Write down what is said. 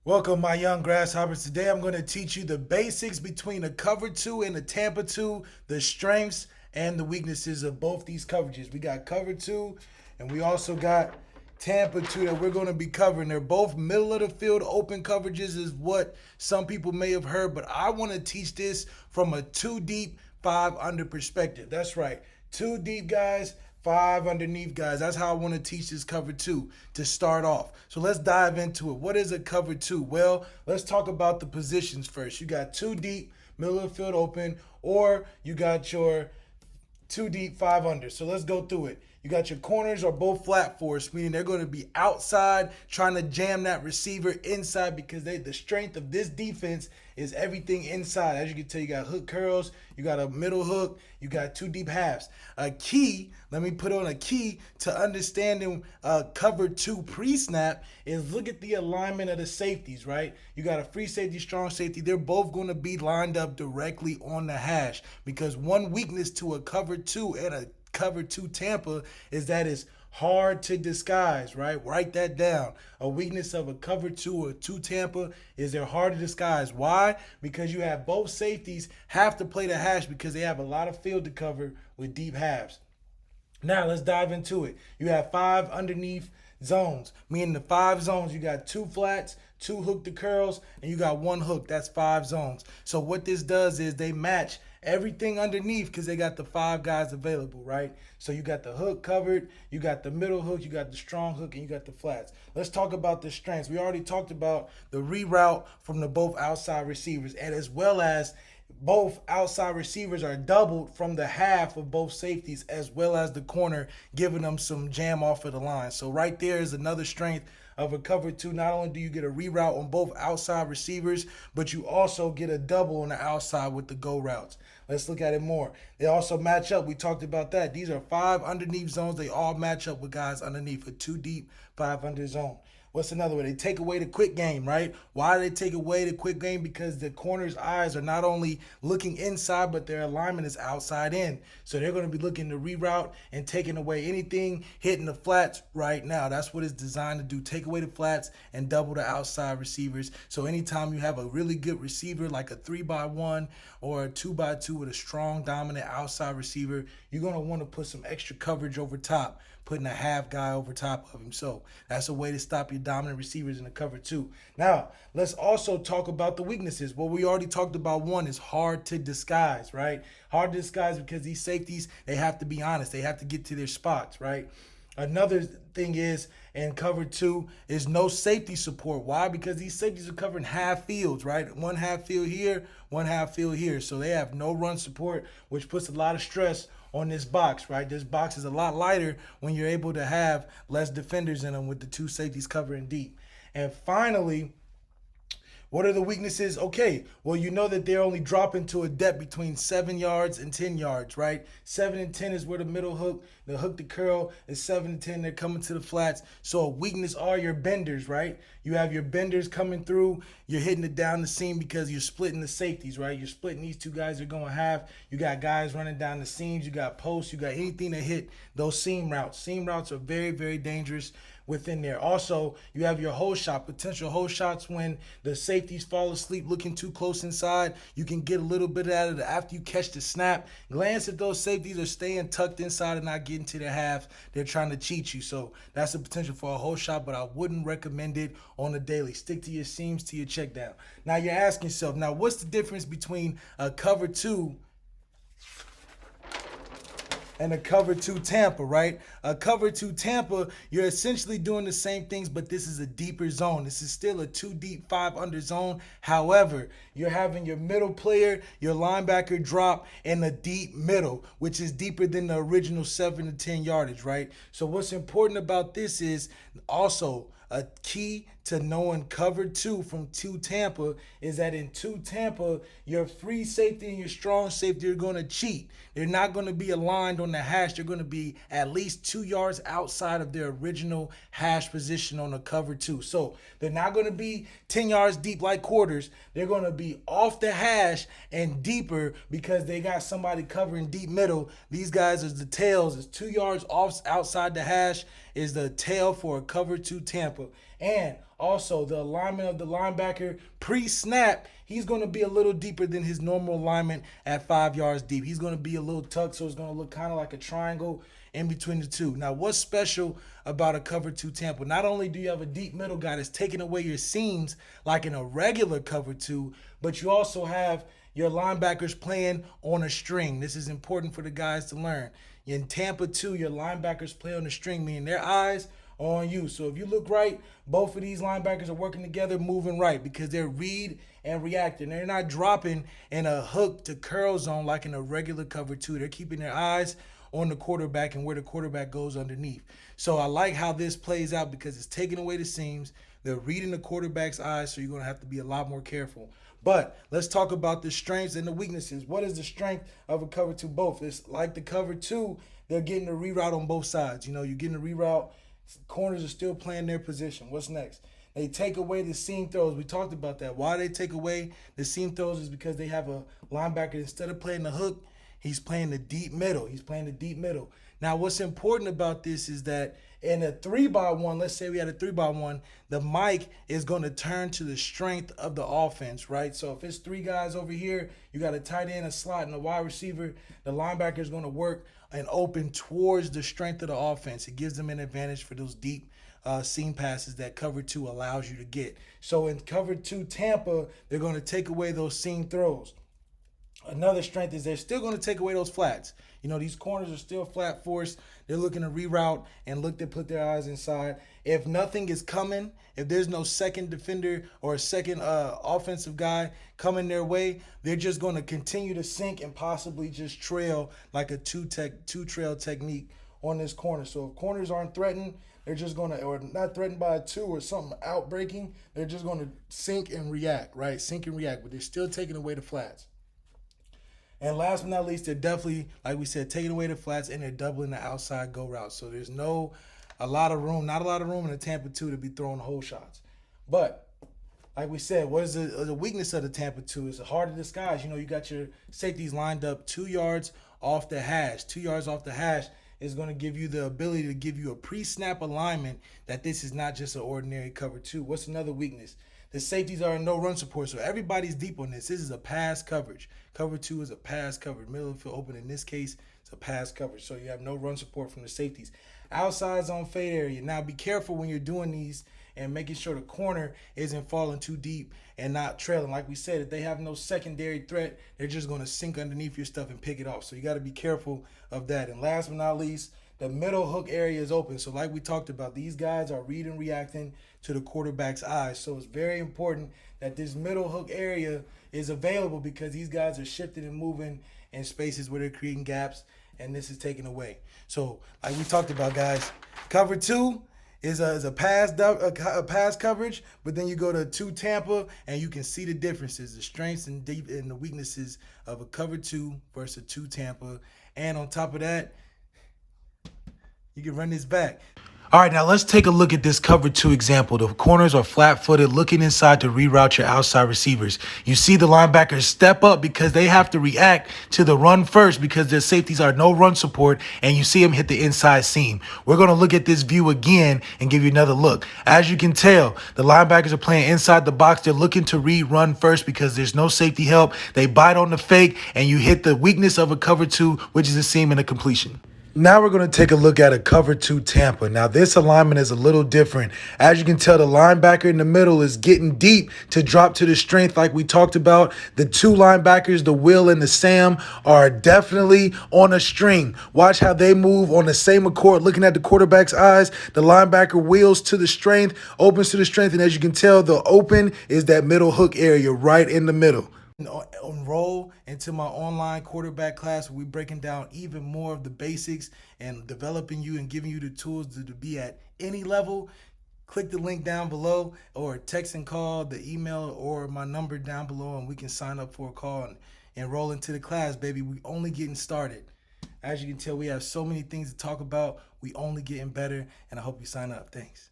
Welcome, my young grasshoppers. Today I'm going to teach you the basics between a cover two and a Tampa two, the strengths and the weaknesses of both these coverages. We got cover two and we also got Tampa two that we're going to be covering. They're both middle of the field open coverages, is what some people may have heard, but I want to teach this from a two deep, five under perspective. That's right. Two deep, guys. Five underneath, guys. That's how I want to teach this cover two to start off. So let's dive into it. What is a cover two? Well, let's talk about the positions first. You got two deep, middle of the field open, or you got your two deep, five under. So let's go through it. You got your corners are both flat force, meaning they're going to be outside trying to jam that receiver inside because the strength of this defense is everything inside. As you can tell, you got hook curls, you got a middle hook, you got two deep halves. A key, let me put on a key to understanding cover two pre-snap is look at the alignment of the safeties, right? You got a free safety, strong safety. They're both going to be lined up directly on the hash because one weakness to a cover two and a cover two Tampa is that it's hard to disguise, right? Write that down. A weakness of a cover two or two Tampa is they're hard to disguise. Why? Because you have both safeties have to play the hash because they have a lot of field to cover with deep halves. Now let's dive into it. You have five underneath zones, meaning the five zones, you got two flats, two hook to curls, and you got one hook. That's five zones. So what this does is they match everything underneath because they got the five guys available, right? So you got the hook covered, you got the middle hook, you got the strong hook, and you got the flats. Let's talk about the strengths. We already talked about the reroute from the both outside receivers, and as well as both outside receivers are doubled from the half of both safeties as well as the corner, giving them some jam off of the line. So right there is another strength of a cover two. Not only do you get a reroute on both outside receivers, but you also get a double on the outside with the go routes. Let's look at it more. They also match up. We talked about that. These are five underneath zones. They all match up with guys underneath a two deep, five under zone. What's another way? They take away the quick game, right? Why do they take away the quick game? Because the corner's eyes are not only looking inside, but their alignment is outside in. So they're going to be looking to reroute and taking away anything hitting the flats right now. That's what it's designed to do. Take away the flats and double the outside receivers. So anytime you have a really good receiver like a 3x1 or a 2x2 with a strong, dominant outside receiver, you're going to want to put some extra coverage over top, putting a half guy over top of him. So that's a way to stop your dominant receivers in the cover two. Now, let's also talk about the weaknesses. Well, we already talked about one is hard to disguise, right? Hard to disguise because these safeties, they have to be honest. They have to get to their spots, right? Another thing is in cover two is no safety support. Why? Because these safeties are covering half fields, right? One half field here, one half field here. So they have no run support, which puts a lot of stress on this box, right? This box is a lot lighter when you're able to have less defenders in them with the two safeties covering deep. And finally, what are the weaknesses? Okay, well, you know that they're only dropping to a depth between 7 yards and 10 yards, right? 7 and 10 is where the middle hook, the hook to curl is 7 and 10. They're coming to the flats. So a weakness are your benders, right? You have your benders coming through. You're hitting it down the seam because you're splitting the safeties, right? You're splitting these two guys are going half. You got guys running down the seams. You got posts. You got anything that hit those seam routes. Seam routes are very, very dangerous within there. Also, you have your hole shot, potential hole shots when the safeties fall asleep looking too close inside. You can get a little bit out of it after you catch the snap. Glance if those safeties are staying tucked inside and not getting to their half. They're trying to cheat you. So that's the potential for a hole shot, but I wouldn't recommend it on a daily. Stick to your seams, to your check down. Now you're asking yourself, now what's the difference between a cover two and a cover two Tampa, right? A cover two Tampa, you're essentially doing the same things, but this is a deeper zone. This is still a two deep, five under zone. However, you're having your middle player, your linebacker drop in the deep middle, which is deeper than the original 7 to 10 yardage, right? So what's important about this is also a key to knowing cover two from two Tampa is that in two Tampa, your free safety and your strong safety are going to cheat. They're not going to be aligned on the hash. They're going to be at least 2 yards outside of their original hash position on the cover two. So they're not going to be 10 yards deep like quarters. They're going to be off the hash and deeper because they got somebody covering deep middle. These guys is the tails. Is 2 yards off outside the hash is the tail for a cover two Tampa. And Also, the alignment of the linebacker pre-snap, he's going to be a little deeper than his normal alignment at 5 yards deep. He's going to be a little tucked, so it's going to look kind of like a triangle in between the two. Now, what's special about a cover two Tampa? Not only do you have a deep middle guy that's taking away your seams like in a regular cover two, but you also have your linebackers playing on a string. This is important for the guys to learn. In Tampa 2, your linebackers play on a string, meaning their eyes are on you. So if you look right, both of these linebackers are working together, moving right, because they're read and reacting. They're not dropping in a hook to curl zone like in a regular cover 2. They're keeping their eyes on the quarterback and where the quarterback goes underneath. So I like how this plays out because it's taking away the seams. They're reading the quarterback's eyes, so you're going to have to be a lot more careful. But let's talk about the strengths and the weaknesses. What is the strength of a cover two? Both. It's like the cover two, they're getting a reroute on both sides. You know, you're getting a reroute. Corners are still playing their position. What's next? They take away the seam throws. We talked about that. Why they take away the seam throws is because they have a linebacker, instead of playing the hook, he's playing the deep middle. He's playing the deep middle. Now, what's important about this is that in a 3-by-1, let's say we had a 3-by-1, the mic is going to turn to the strength of the offense, right? So if it's 3 guys over here, you got a tight end, a slot, and a wide receiver, the linebacker is going to work and open towards the strength of the offense. It gives them an advantage for those deep seam passes that cover 2 allows you to get. So in cover 2 Tampa, they're going to take away those seam throws. Another strength is they're still going to take away those flats. You know, these corners are still flat forced. They're looking to reroute and look to put their eyes inside. If nothing is coming, if there's no second defender or a second offensive guy coming their way, they're just going to continue to sink and possibly just trail like a two-trail technique on this corner. So if corners aren't threatened, they're just going to, or not threatened by a 2 or something outbreaking, they're just going to sink and react, right? Sink and react, but they're still taking away the flats. And last but not least, they're definitely, like we said, taking away the flats and they're doubling the outside go route. So there's not a lot of room in the Tampa 2 to be throwing hole shots. But like we said, what is the weakness of the Tampa 2? It's hard to disguise. You know, you got your safeties lined up 2 yards off the hash. 2 yards off the hash is going to give you the ability to give you a pre-snap alignment that this is not just an ordinary cover 2. What's another weakness? The safeties are in no run support, so everybody's deep on this. This is a pass coverage. Cover 2 is a pass coverage. Middle of the field open in this case, it's a pass coverage. So you have no run support from the safeties. Outside zone fade area. Now be careful when you're doing these and making sure the corner isn't falling too deep and not trailing. Like we said, if they have no secondary threat, they're just going to sink underneath your stuff and pick it off. So you got to be careful of that. And last but not least, the middle hook area is open. So like we talked about, these guys are reading and reacting to the quarterback's eyes. So it's very important that this middle hook area is available because these guys are shifting and moving in spaces where they're creating gaps, and this is taken away. So like we talked about, guys, cover 2 is a pass coverage, but then you go to 2 Tampa and you can see the differences, the strengths and the weaknesses of a cover 2 versus a 2 Tampa. And on top of that, you can run this back. All right, now let's take a look at this cover 2 example. The corners are flat-footed, looking inside to reroute your outside receivers. You see the linebackers step up because they have to react to the run first because their safeties are no run support, and you see them hit the inside seam. We're going to look at this view again and give you another look. As you can tell, the linebackers are playing inside the box. They're looking to run first because there's no safety help. They bite on the fake, and you hit the weakness of a cover 2, which is a seam and a completion. Now we're going to take a look at a cover 2 Tampa. Now this alignment is a little different. As you can tell, the linebacker in the middle is getting deep to drop to the strength like we talked about. The 2 linebackers, the Will and the Sam, are definitely on a string. Watch how they move on the same accord, looking at the quarterback's eyes. The linebacker wheels to the strength, opens to the strength, and as you can tell, the open is that middle hook area right in the middle. Enroll into my online quarterback class where we're breaking down even more of the basics and developing you and giving you the tools to be at any level. Click the link down below or text and call the email or my number down below, and we can sign up for a call and enroll into the class, baby. We only getting started. As you can tell, we have so many things to talk about. We only getting better, and I hope you sign up. Thanks.